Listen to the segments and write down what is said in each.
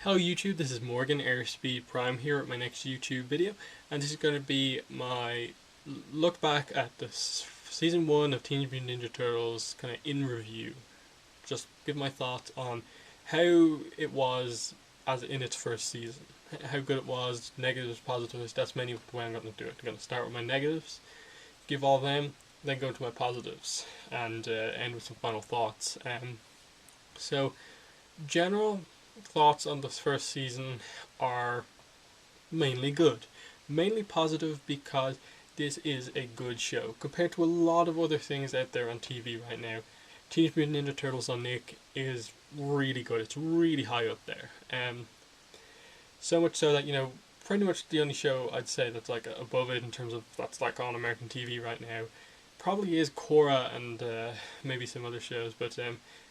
Hello YouTube, this is Morgan Airspeed Prime here with my next YouTube video, and this is going to be my look back at the season 1 of Teenage Mutant Ninja Turtles kind of in review. Just give my thoughts on how it was as in its first season, how good it was, negatives, positives. That's mainly the way I'm going to do it. I'm going to start with my negatives, give all them, then go to my positives, and end with some final thoughts. So general thoughts on this first season are mainly good. Mainly positive because this is a good show. Compared to a lot of other things out there on TV right now, Teenage Mutant Ninja Turtles on Nick is really good. It's really high up there. So much so that, pretty much the only show I'd say that's like above it in terms of that's like on American TV right now probably is Korra and maybe some other shows, but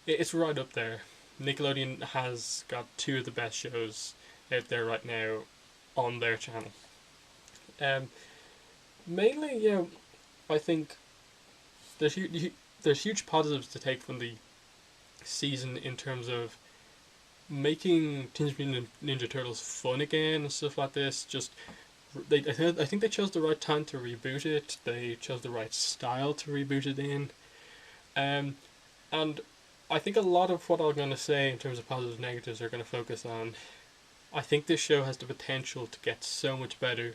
it's right up there. Nickelodeon has got two of the best shows out there right now on their channel. Um, Mainly, I think there's huge positives to take from the season in terms of making Teenage Mutant Ninja Turtles fun again and stuff like this. I think they chose the right time to reboot it. They chose the right style to reboot it in. Um, and I think a lot of what I'm going to say in terms of positives and negatives are going to focus on. I think this show has the potential to get so much better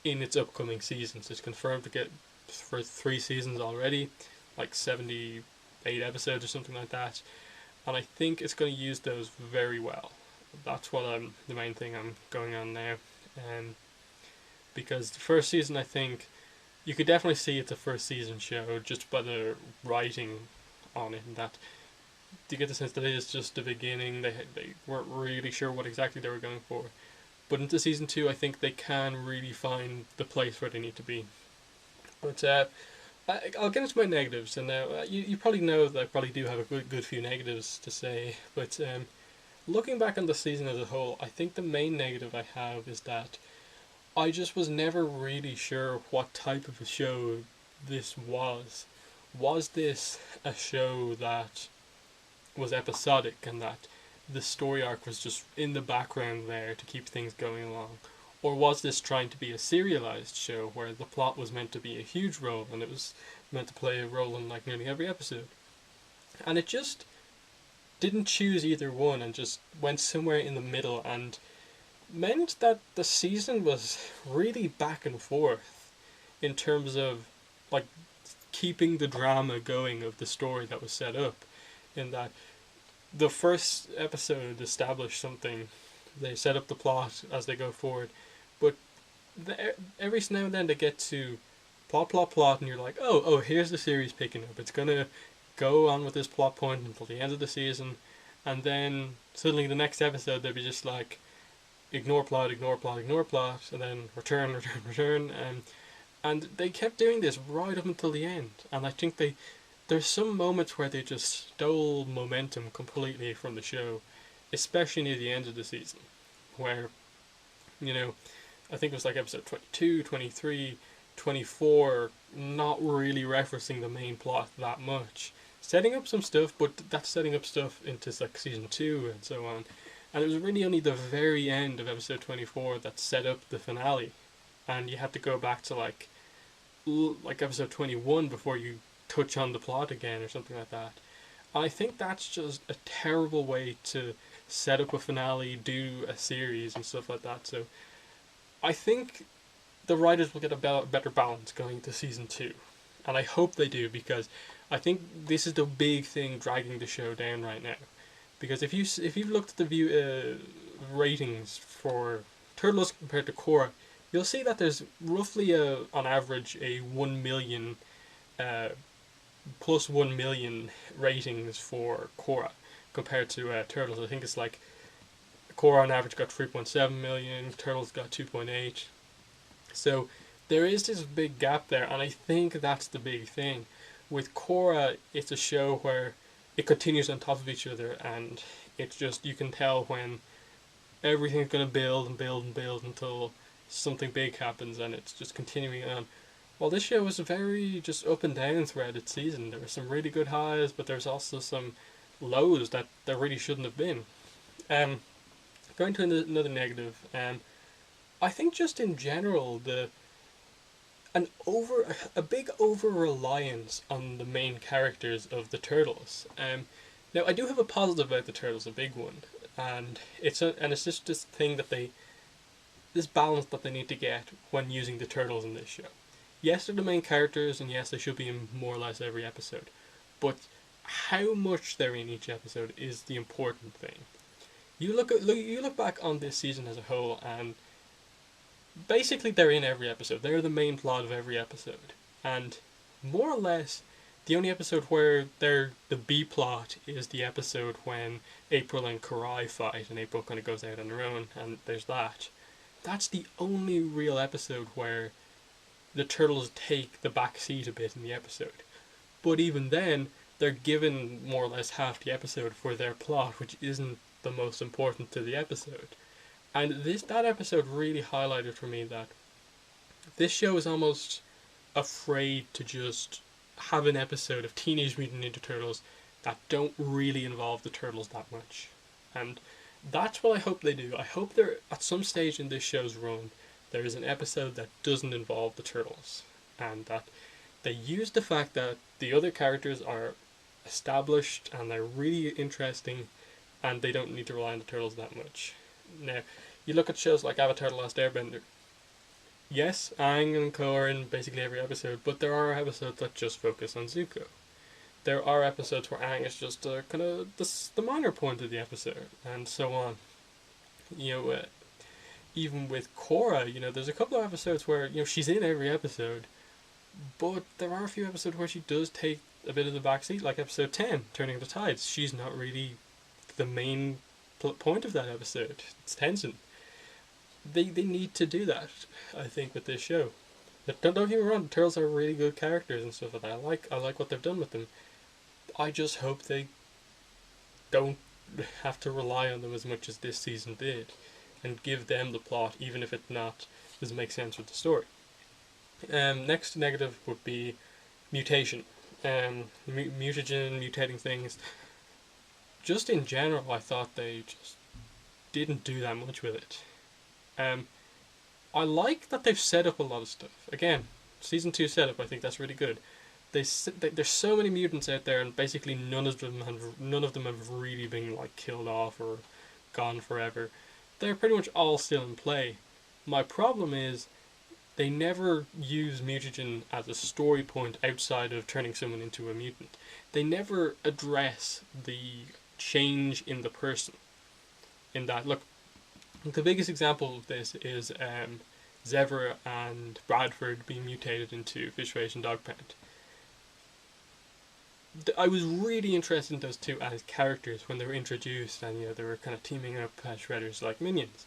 in its upcoming seasons. It's confirmed to get for 3 seasons already, like 78 episodes or something like that. And I think it's going to use those very well. That's what the main thing I'm going on now. Because the first season, I think you could definitely see it's a first season show just by the writing on it, and that you get the sense that it is just the beginning. They weren't really sure what exactly they were going for, but into season 2, I think they can really find the place where they need to be. But I'll get into my negatives, and now you probably know that I probably do have a good few negatives to say. But looking back on the season as a whole, I think the main negative I have is that I just was never really sure what type of a show this was. Was this a show that was episodic and that the story arc was just in the background there to keep things going along? Or was this trying to be a serialized show where the plot was meant to be a huge role and it was meant to play a role in like nearly every episode? And it just didn't choose either one and just went somewhere in the middle and meant that the season was really back and forth in terms of like keeping the drama going of the story that was set up, in that the first episode established something, they set up the plot as they go forward, but every now and then they get to plot, and you're like, oh, here's the series picking up. It's gonna go on with this plot point until the end of the season, and then suddenly the next episode they'll be just like, ignore plot, and then return, and they kept doing this right up until the end. And I think there's some moments where they just stole momentum completely from the show, especially near the end of the season, where, I think it was like episode 22, 23, 24, not really referencing the main plot that much. Setting up some stuff, but that's setting up stuff into like season 2 and so on. And it was really only the very end of episode 24 that set up the finale. And you had to go back to like episode 21 before you touch on the plot again or something like that. And I think that's just a terrible way to set up a finale, do a series and stuff like that. So I think the writers will get a better balance going to season 2. And I hope they do, because I think this is the big thing dragging the show down right now. Because if you've looked at the ratings for Turtles compared to Korra, you'll see that there's roughly on average a 1 million plus 1 million ratings for Korra compared to Turtles. I think it's like Korra on average got 3.7 million, Turtles got 2.8. So there is this big gap there, and I think that's the big thing. With Korra, it's a show where it continues on top of each other, and it's just, you can tell when everything's going to build and build and build until something big happens, and it's just continuing on. Well, this show was very just up and down throughout its season. There were some really good highs, but there's also some lows that there really shouldn't have been. Going to another negative, I think just in general a big over reliance on the main characters of the Turtles. Now I do have a positive about the Turtles, a big one, and it's just this thing that this balance that they need to get when using the Turtles in this show. Yes, they're the main characters, and yes, they should be in more or less every episode, but how much they're in each episode is the important thing. You look back on this season as a whole, and basically they're in every episode. They're the main plot of every episode, and more or less, the only episode where they're the B plot is the episode when April and Karai fight, and April kind of goes out on her own, and there's that. That's the only real episode where the turtles take the back seat a bit in the episode. But even then, they're given more or less half the episode for their plot, which isn't the most important to the episode. And that episode really highlighted for me that this show is almost afraid to just have an episode of Teenage Mutant Ninja Turtles that don't really involve the turtles that much. And that's what I hope they do. I hope there at some stage in this show's run there is an episode that doesn't involve the turtles, and that they use the fact that the other characters are established and they're really interesting, and they don't need to rely on the turtles that much. Now, you look at shows like Avatar: The Last Airbender. Yes, Aang and Ko are in basically every episode, but there are episodes that just focus on Zuko. There are episodes where Aang is just kind of the minor point of the episode, and so on. Even with Korra, there's a couple of episodes where she's in every episode, but there are a few episodes where she does take a bit of the backseat, like episode 10, Turning the Tides. She's not really the main point of that episode. It's Tenzin. They need to do that, I think, with this show. But don't get me wrong, the Turtles are really good characters and stuff like that. I like what they've done with them. I just hope they don't have to rely on them as much as this season did, and give them the plot, even if it doesn't make sense with the story. Next negative would be mutation. Mutagen, mutating things. Just in general, I thought they just didn't do that much with it. I like that they've set up a lot of stuff. Again, season 2 setup, I think that's really good. There's so many mutants out there, and basically none of them have really been killed off or gone forever. They're pretty much all still in play. My problem is they never use mutagen as a story point outside of turning someone into a mutant. They never address the change in the person. In that, look, the biggest example of this is Zevra and Bradford being mutated into Fishface and Dogpound. I was really interested in those two as characters when they were introduced, and they were kind of teaming up as Shredders like minions.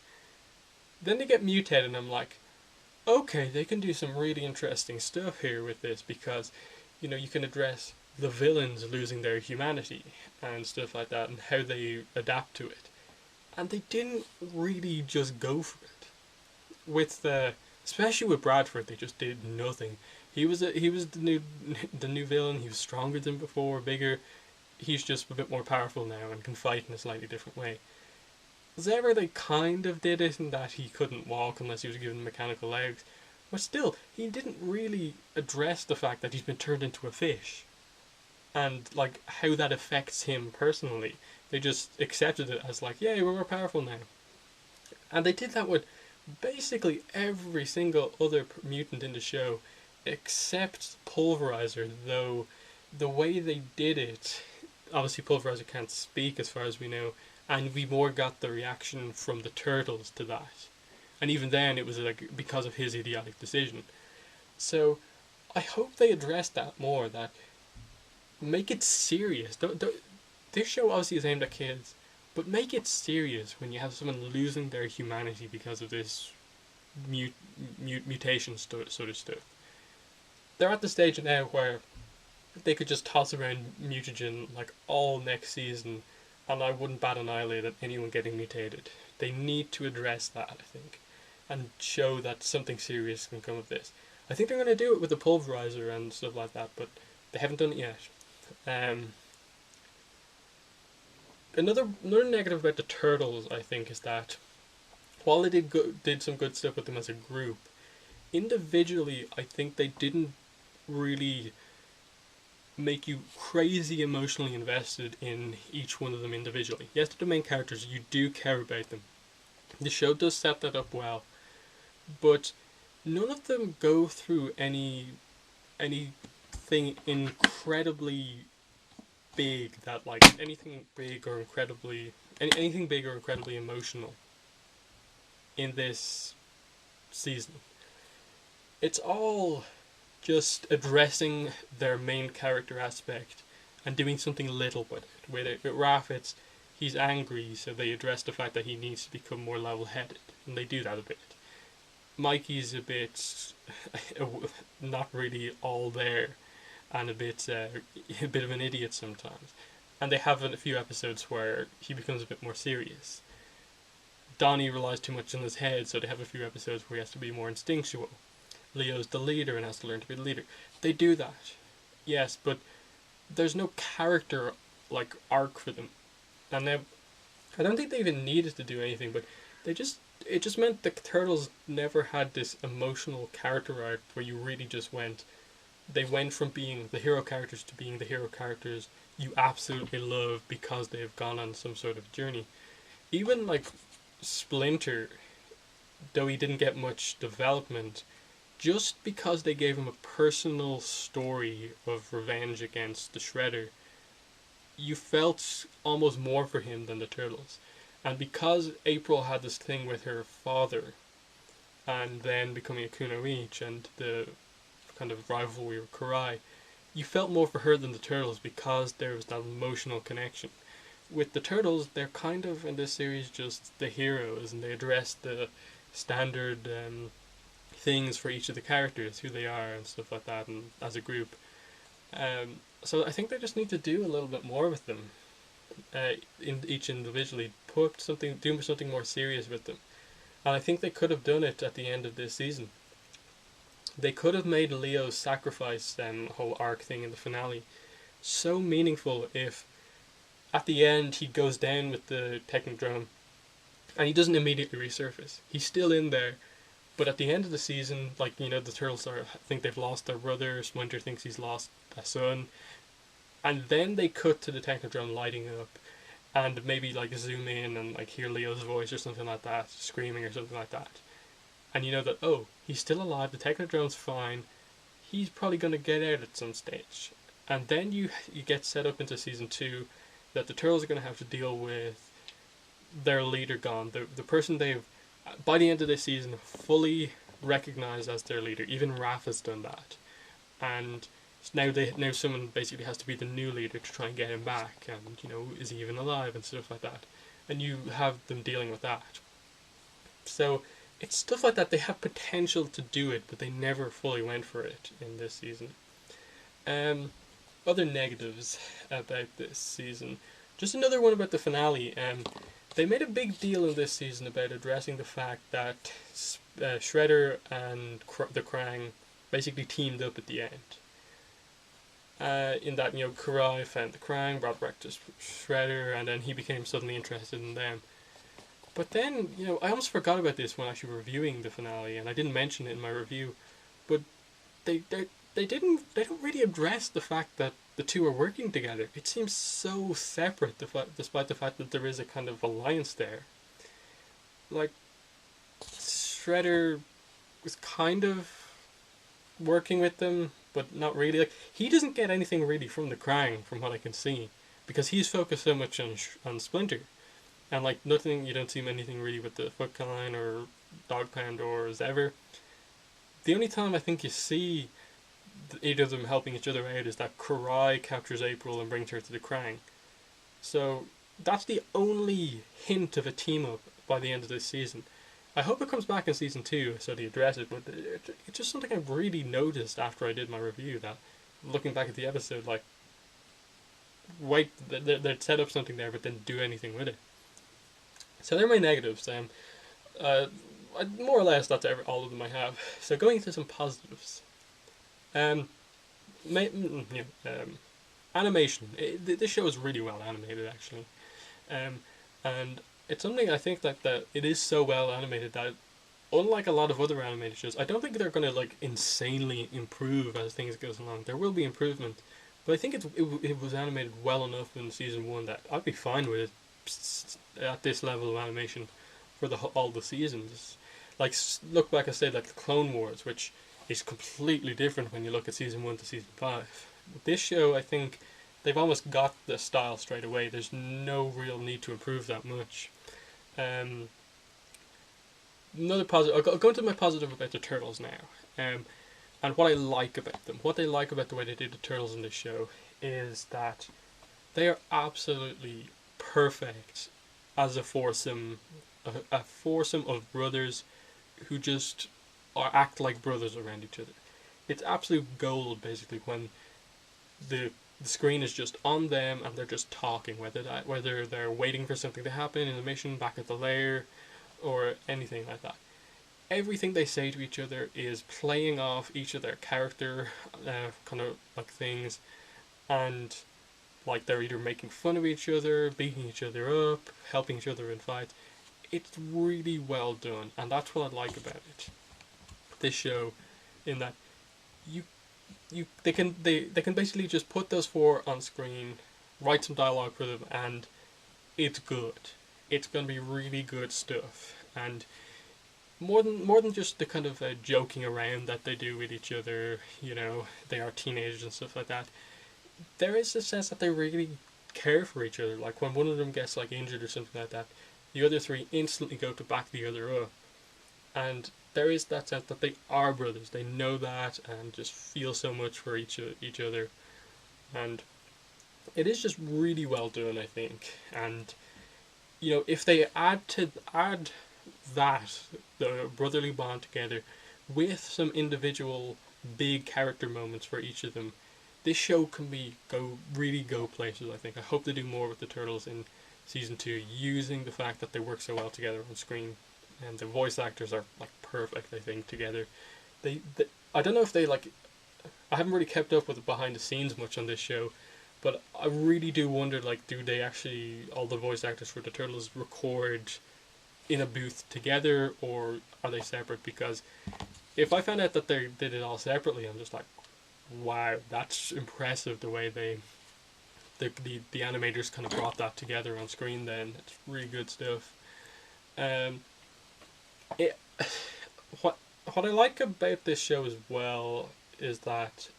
Then they get mutated, and I'm like, okay, they can do some really interesting stuff here with this, because you can address the villains losing their humanity and stuff like that, and how they adapt to it. And they didn't really just go for it. Especially with Bradford, they just did nothing. He was the new villain. He was stronger than before, bigger. He's just a bit more powerful now and can fight in a slightly different way. Zevra, they kind of did it in that he couldn't walk unless he was given mechanical legs, but still, he didn't really address the fact that he's been turned into a fish, and how that affects him personally. They just accepted it as yeah, we're more powerful now. And they did that with basically every single other mutant in the show, except Pulverizer, though the way they did it, obviously Pulverizer can't speak as far as we know, and we more got the reaction from the Turtles to that. And even then it was because of his idiotic decision. So I hope they address that more, that make it serious. This show obviously is aimed at kids, but make it serious when you have someone losing their humanity because of this mutation sort of stuff. They're at the stage now where they could just toss around mutagen all next season, and I wouldn't bat an eyelid at anyone getting mutated. They need to address that, I think, and show that something serious can come of this. I think they're going to do it with the Pulverizer and stuff like that, but they haven't done it yet. Another negative about the Turtles, I think, is that while they did some good stuff with them as a group, individually, I think they didn't really make you crazy emotionally invested in each one of them individually. Yes, they're the main characters, you do care about them. The show does set that up well, but none of them go through anything incredibly big that like anything big or incredibly emotional in this season. It's all just addressing their main character aspect and doing something little with it. With Raph, he's angry, so they address the fact that he needs to become more level-headed, and they do that a bit. Mikey's a bit not really all there, and a bit of an idiot sometimes. And they have a few episodes where he becomes a bit more serious. Donnie relies too much on his head, so they have a few episodes where he has to be more instinctual. Leo's the leader and has to learn to be the leader. They do that, yes, but there's no character like arc for them, and I don't think they even needed to do anything, but it just meant the Turtles never had this emotional character arc where you really just they went from being the hero characters to being the hero characters you absolutely love because they've gone on some sort of journey. Even like Splinter, though he didn't get much development, just because they gave him a personal story of revenge against the Shredder, you felt almost more for him than the Turtles. And because April had this thing with her father, and then becoming a Kunoichi, and the kind of rivalry with Karai, you felt more for her than the Turtles because there was that emotional connection. With the Turtles, they're kind of, in this series, just the heroes, and they address the standard things for each of the characters, who they are, and stuff like that, and as a group. So I think they just need to do a little bit more with them, in each individually, do something more serious with them. And I think they could have done it at the end of this season. They could have made Leo's sacrifice whole arc thing in the finale so meaningful if at the end he goes down with the Technodrome and he doesn't immediately resurface. He's still in there, but at the end of the season, like, the Turtles think they've lost their brother, Splinter thinks he's lost a son, and then they cut to the Technodrome lighting up, and maybe like zoom in and like hear Leo's voice or something like that, screaming or something like that. And you know that, oh, he's still alive, the Technodrome's fine, he's probably going to get out at some stage. And then you get set up into season 2 that the Turtles are going to have to deal with their leader gone, the person they've, by the end of this season, fully recognized as their leader. Even Raph has done that. And now someone basically has to be the new leader to try and get him back, and, is he even alive, and stuff like that. And you have them dealing with that. So it's stuff like that. They have potential to do it, but they never fully went for it in this season. Other negatives about this season. Just another one about the finale. They made a big deal in this season about addressing the fact that Shredder and the Krang basically teamed up at the end. In that, Karai found the Krang, brought back to Shredder, and then he became suddenly interested in them. But then, I almost forgot about this when actually reviewing the finale, and I didn't mention it in my review, but they don't really address the fact that the two are working together. It seems so separate, despite the fact that there is a kind of alliance there. Like, Shredder was kind of working with them, but not really. Like, he doesn't get anything really from the Krang, from what I can see, because he's focused so much on Splinter. And like nothing, you don't see anything really with the Foot Clan or Dog Pound or Zever. The only time I think you see either of them helping each other out is that Karai captures April and brings her to the Krang. So that's the only hint of a team up by the end of this season. I hope it comes back in season 2 so they address it, but it's just something I've really noticed after I did my review, that looking back at the episode, like, wait, they'd set up something there but didn't do anything with it. So they're my negatives. More or less that's all of them I have. So going into some positives. Animation. This show is really well animated, actually. And it's something I think that it is so well animated that, unlike a lot of other animated shows, I don't think they're going to like insanely improve as things goes along. There will be improvement, but I think it was animated well enough in season one that I'd be fine with it at this level of animation for all the seasons. Like, look back, I said, like the Clone Wars, which is completely different when you look at season one to season five. With this show, I think they've almost got the style straight away. There's no real need to improve that much. Um, Another positive. I'll go into my positive about the turtles now. And what I like about them, what they like about the way they did the turtles in this show, is that they are absolutely perfect as a foursome, a foursome of brothers who just act like brothers around each other. It's absolute gold, basically, when the screen is just on them and they're just talking, whether they're waiting for something to happen in the mission back at the lair or anything like that. Everything they say to each other is playing off each of their character kind of like things, and like they're either making fun of each other, beating each other up, helping each other in fights. It's really well done, and that's what I like about it. This show, in that you they can basically just put those four on screen, write some dialogue for them, and it's good. It's going to be really good stuff, and more than just the kind of joking around that they do with each other. You know, they are teenagers and stuff like that. There is a sense that they really care for each other. Like when one of them gets like injured or something like that, the other three instantly go to back the other up, and there is that sense that they are brothers. They know that and just feel so much for each other, and it is just really well done, I think. And you know, if they add that, the brotherly bond together, with some individual big character moments for each of them, this show can really go places. I think. I hope they do more with the turtles in season 2, using the fact that they work so well together on screen, and the voice actors are like perfect. I think together, they I don't know if they like. I haven't really kept up with the behind the scenes much on this show, but I really do wonder, like, do they actually, all the voice actors for the turtles, record in a booth together, or are they separate? Because if I found out that they did it all separately, I'm just like, wow, that's impressive the way the animators kind of brought that together on screen. Then it's really good stuff. Um, it what I like about this show as well is that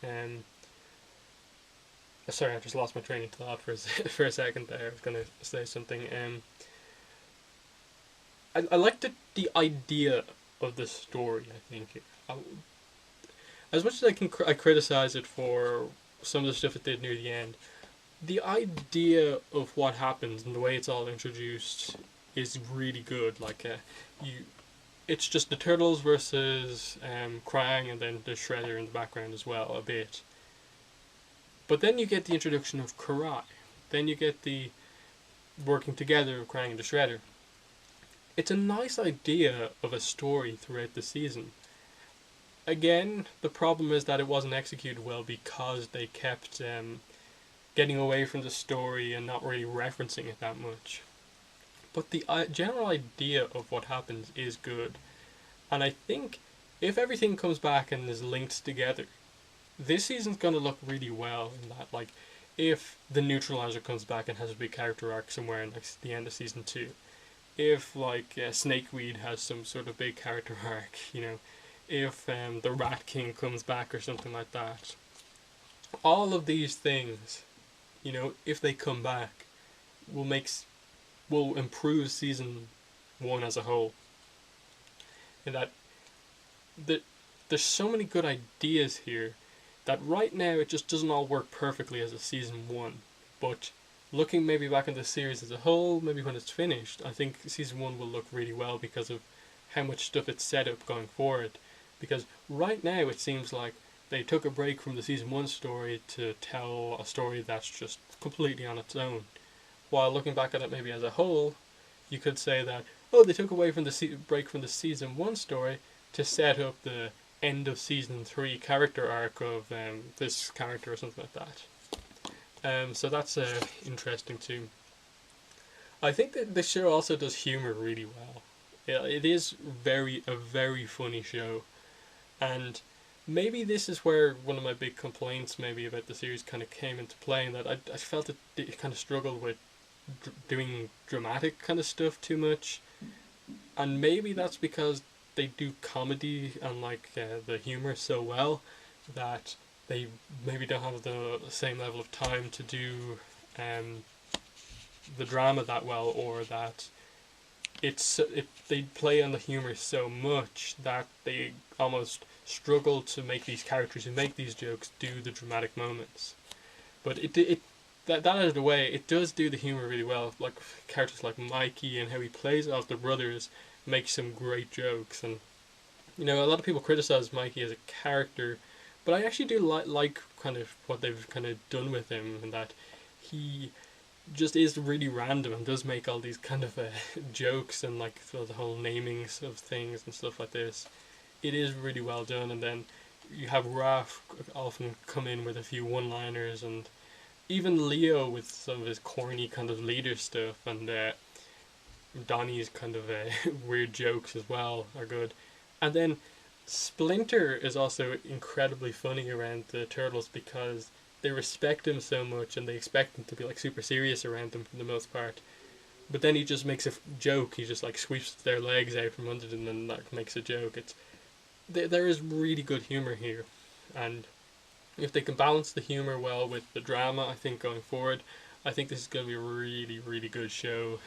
sorry, I just lost my train of thought for for a second there. I was gonna say something. I like the idea of the story. I think as much as I criticize it for some of the stuff it did near the end, the idea of what happens and the way it's all introduced is really good. Like it's just the turtles versus Krang, and then the Shredder in the background as well a bit. But then you get the introduction of Karai. Then you get the working together of Krang and the Shredder. It's a nice idea of a story throughout the season. Again, the problem is that it wasn't executed well because they kept getting away from the story and not really referencing it that much. But the general idea of what happens is good. And I think if everything comes back and is linked together, this season's going to look really well in that. Like, if the Neutralizer comes back and has a big character arc somewhere in like the end of season 2, if like Snakeweed has some sort of big character arc, you know, if the Rat King comes back or something like that, all of these things, you know, if they come back, will improve season 1 as a whole. And that there's so many good ideas here that right now it just doesn't all work perfectly as a season 1. But looking maybe back at the series as a whole, maybe when it's finished, I think season 1 will look really well because of how much stuff it's set up going forward. Because right now it seems like they took a break from the season 1 story to tell a story that's just completely on its own. While looking back at it maybe as a whole, you could say that, oh, they took away from the break from the season 1 story to set up the end of season 3 character arc of this character or something like that. So that's interesting too. I think that the show also does humor really well. It is a very funny show, and maybe this is where one of my big complaints maybe about the series kind of came into play, in that I felt it kind of struggled with doing dramatic kind of stuff too much, and maybe that's because they do comedy and the humor so well that they maybe don't have the same level of time to do um, the drama that well, or that they play on the humor so much that they almost struggle to make these characters who make these jokes do the dramatic moments. But that out of the way, it does do the humor really well. Like characters like Mikey and how he plays off the brothers makes some great jokes. And a lot of people criticize Mikey as a character, but I actually do like kind of what they've kind of done with him, and that he just is really random and does make all these kind of jokes, and like the whole namings of things and stuff like this. It is really well done, and then you have Raph often come in with a few one-liners, and even Leo with some of his corny kind of leader stuff, and Donnie's kind of weird jokes as well are good. And then Splinter is also incredibly funny around the turtles, because they respect him so much and they expect him to be like super serious around them for the most part. But then he just makes a joke. He just like sweeps their legs out from under them and like makes a joke. There is really good humor here, and if they can balance the humor well with the drama, I think going forward, I think this is going to be a really really good show.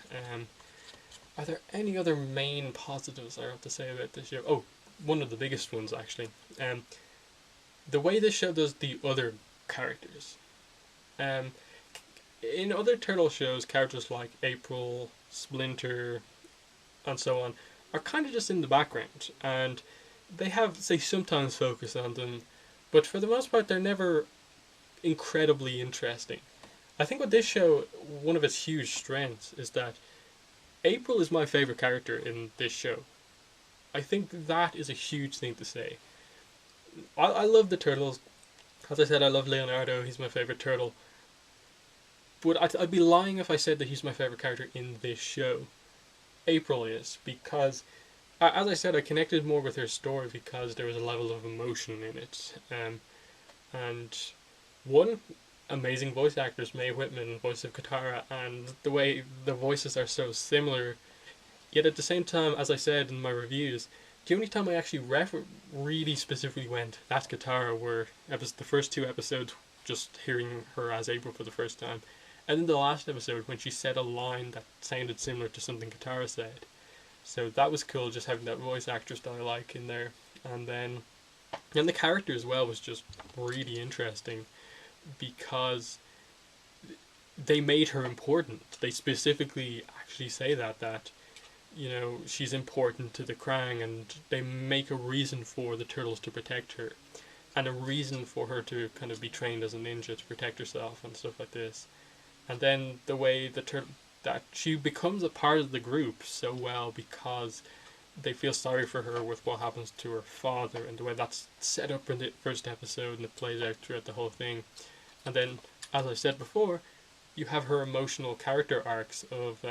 Are there any other main positives I have to say about this show? Oh, one of the biggest ones actually. The way this show does the other characters. Um, in other turtle shows, characters like April, Splinter, and so on are kind of just in the background, and they sometimes focus on them, but for the most part, they're never incredibly interesting. I think with this show, one of its huge strengths is that April is my favorite character in this show. I think that is a huge thing to say. I love the turtles. As I said, I love Leonardo. He's my favorite turtle. But I'd be lying if I said that he's my favorite character in this show. April is, because, as I said, I connected more with her story because there was a level of emotion in it. And one, amazing voice actors, Mae Whitman, voice of Katara, and the way the voices are so similar. Yet at the same time, as I said in my reviews, the only time I actually really specifically went, that's Katara, were the first two episodes, just hearing her as April for the first time, and then the last episode when she said a line that sounded similar to something Katara said. So that was cool, just having that voice actress that I like in there. And the character as well was just really interesting, because they made her important. They specifically actually say that she's important to the Krang, and they make a reason for the turtles to protect her, and a reason for her to kind of be trained as a ninja to protect herself and stuff like this. And then the way that she becomes a part of the group so well, because they feel sorry for her with what happens to her father, and the way that's set up in the first episode and it plays out throughout the whole thing. And then, as I said before, you have her emotional character arcs of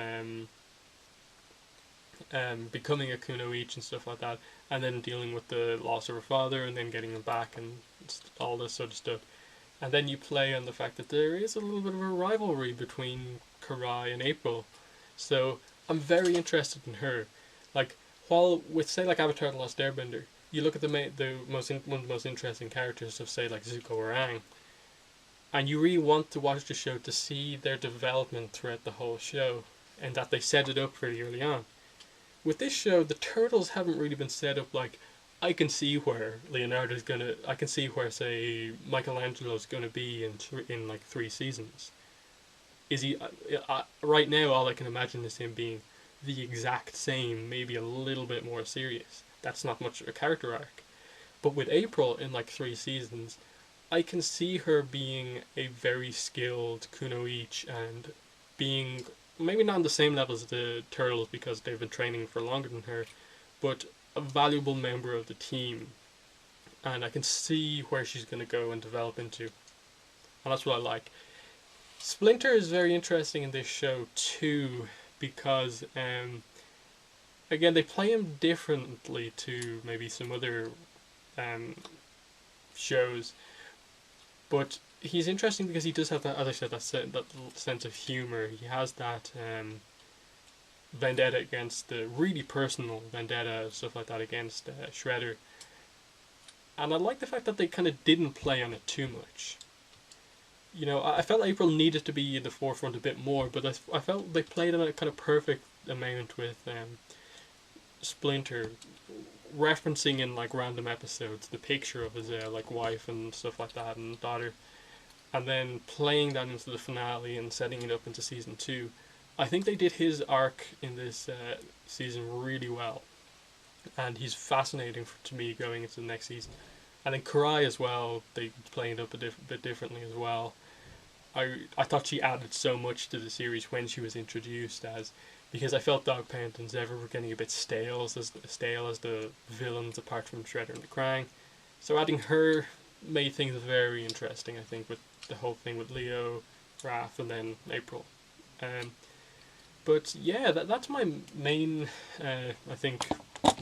becoming a kunoichi and stuff like that, and then dealing with the loss of her father, and then getting him back, and all this sort of stuff. And then you play on the fact that there is a little bit of a rivalry between Karai and April. So I'm very interested in her. Like, while with say like Avatar: The Lost Airbender, you look at one of the most interesting characters of say like Zuko or Aang, and you really want to watch the show to see their development throughout the whole show, and that they set it up pretty early on. With this show, the turtles haven't really been set up like, I can see where I can see where, say, Michelangelo's gonna be in like 3 seasons. Is he, right now all I can imagine is him being the exact same, maybe a little bit more serious. That's not much of a character arc. But with April in like 3 seasons, I can see her being a very skilled kunoichi, and being maybe not on the same level as the turtles because they've been training for longer than her, but a valuable member of the team. And I can see where she's going to go and develop into. And that's what I like. Splinter is very interesting in this show too, because again, they play him differently to maybe some other um, shows, but he's interesting because he does have that, as I said, that sense of humor. He has that vendetta against the really personal vendetta, stuff like that, against Shredder. And I like the fact that they kind of didn't play on it too much. You know, I felt April needed to be in the forefront a bit more, but I felt they played on a kind of perfect amount with Splinter referencing in like random episodes the picture of his like wife and stuff like that and daughter, and then playing that into the finale and setting it up into season 2. I think they did his arc in this season really well, and he's fascinating to me going into the next season. And then Karai as well, they played it up a bit differently as well. I thought she added so much to the series when she was introduced, as because I felt Dog Pound and Zevra were getting a bit stale as the villains apart from Shredder and the Krang. So adding her made things very interesting, I think, with the whole thing with Leo, Raph, and then April. But yeah, that's my main, I think,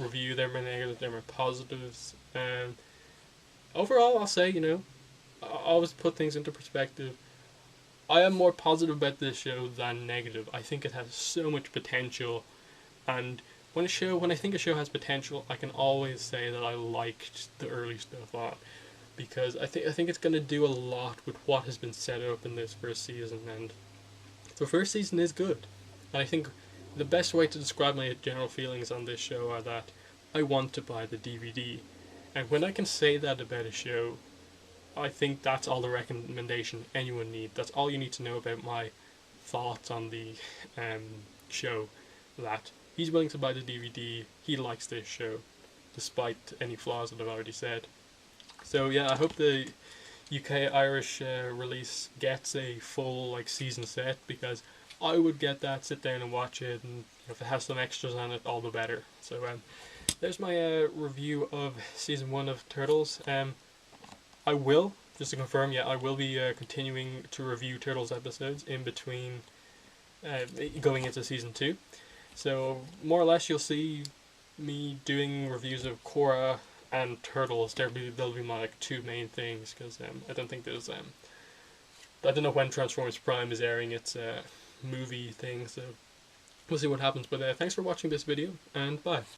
review. They're my negatives, they're my positives. Overall, I'll say, you know, I always put things into perspective. I am more positive about this show than negative. I think it has so much potential, and when I think a show has potential, I can always say that I liked the early stuff on, because I think it's going to do a lot with what has been set up in this first season, and the first season is good. And I think the best way to describe my general feelings on this show are that I want to buy the DVD, and when I can say that about a show, I think that's all the recommendation anyone needs. That's all you need to know about my thoughts on the show. That he's willing to buy the DVD. He likes this show, despite any flaws that I've already said. So yeah, I hope the UK Irish release gets a full like season set, because I would get that, sit down and watch it, and if it has some extras on it, all the better. So there's my review of season 1 of Turtles. I will, just to confirm, I will be continuing to review Turtles episodes in between going into season 2. So more or less you'll see me doing reviews of Korra and Turtles. They'll be my like 2 main things, because I don't think there's I don't know when Transformers Prime is airing its movie thing, so we'll see what happens. But thanks for watching this video, and bye.